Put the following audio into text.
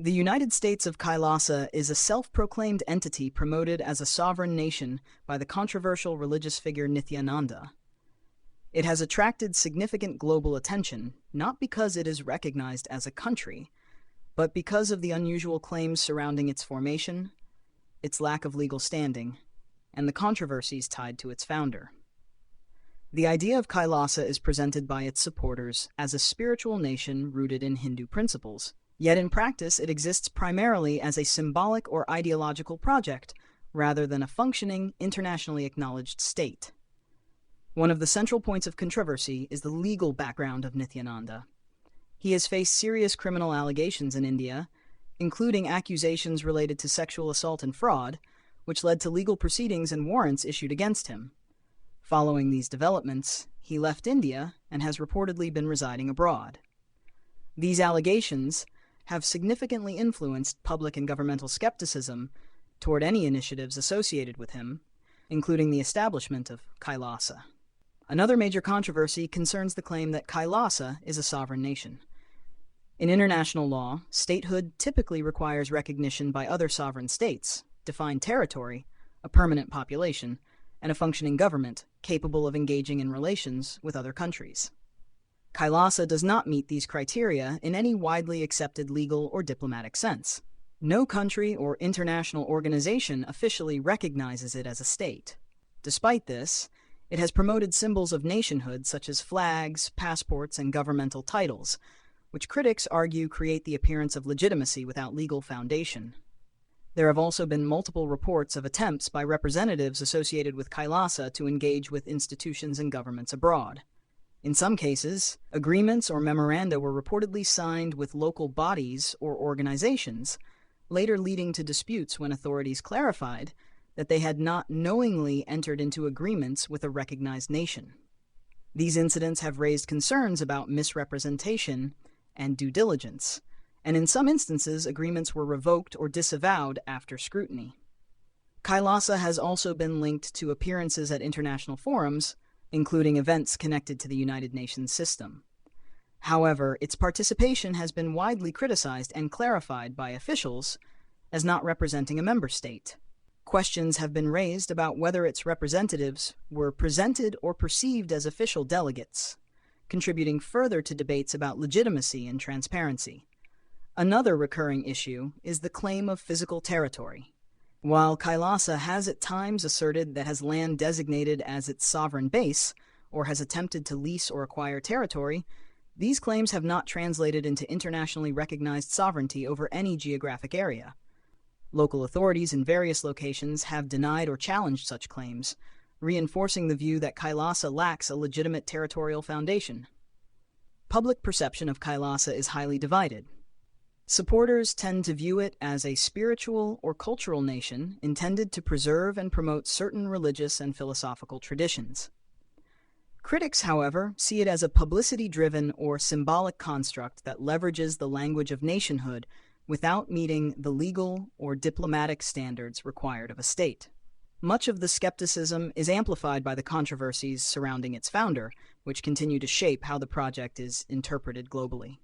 The United States of Kailaasa is a self-proclaimed entity promoted as a sovereign nation by the controversial religious figure Nithyananda. It has attracted significant global attention, not because it is recognized as a country, but because of the unusual claims surrounding its formation, its lack of legal standing, and the controversies tied to its founder. The idea of Kailaasa is presented by its supporters as a spiritual nation rooted in Hindu principles. Yet in practice, it exists primarily as a symbolic or ideological project, rather than a functioning, internationally acknowledged state. One of the central points of controversy is the legal background of Nithyananda. He has faced serious criminal allegations in India, including accusations related to sexual assault and fraud, which led to legal proceedings and warrants issued against him. Following these developments, he left India and has reportedly been residing abroad. These allegations have significantly influenced public and governmental skepticism toward any initiatives associated with him, including the establishment of Kailaasa. Another major controversy concerns the claim that Kailaasa is a sovereign nation. In international law, statehood typically requires recognition by other sovereign states, defined territory, a permanent population, and a functioning government capable of engaging in relations with other countries. Kailaasa does not meet these criteria in any widely accepted legal or diplomatic sense. No country or international organization officially recognizes it as a state. Despite this, it has promoted symbols of nationhood such as flags, passports, and governmental titles, which critics argue create the appearance of legitimacy without legal foundation. There have also been multiple reports of attempts by representatives associated with Kailaasa to engage with institutions and governments abroad. In some cases, agreements or memoranda were reportedly signed with local bodies or organizations, later leading to disputes when authorities clarified that they had not knowingly entered into agreements with a recognized nation. These incidents have raised concerns about misrepresentation and due diligence, and in some instances, agreements were revoked or disavowed after scrutiny. Kailaasa has also been linked to appearances at international forums, including events connected to the United Nations system. However, its participation has been widely criticized and clarified by officials as not representing a member state. Questions have been raised about whether its representatives were presented or perceived as official delegates, contributing further to debates about legitimacy and transparency. Another recurring issue is the claim of physical territory. While Kailaasa has at times asserted that has land designated as its sovereign base, or has attempted to lease or acquire territory, these claims have not translated into internationally recognized sovereignty over any geographic area. Local authorities in various locations have denied or challenged such claims, reinforcing the view that Kailaasa lacks a legitimate territorial foundation. Public perception of Kailaasa is highly divided. Supporters tend to view it as a spiritual or cultural nation intended to preserve and promote certain religious and philosophical traditions. Critics, however, see it as a publicity-driven or symbolic construct that leverages the language of nationhood without meeting the legal or diplomatic standards required of a state. Much of the skepticism is amplified by the controversies surrounding its founder, which continue to shape how the project is interpreted globally.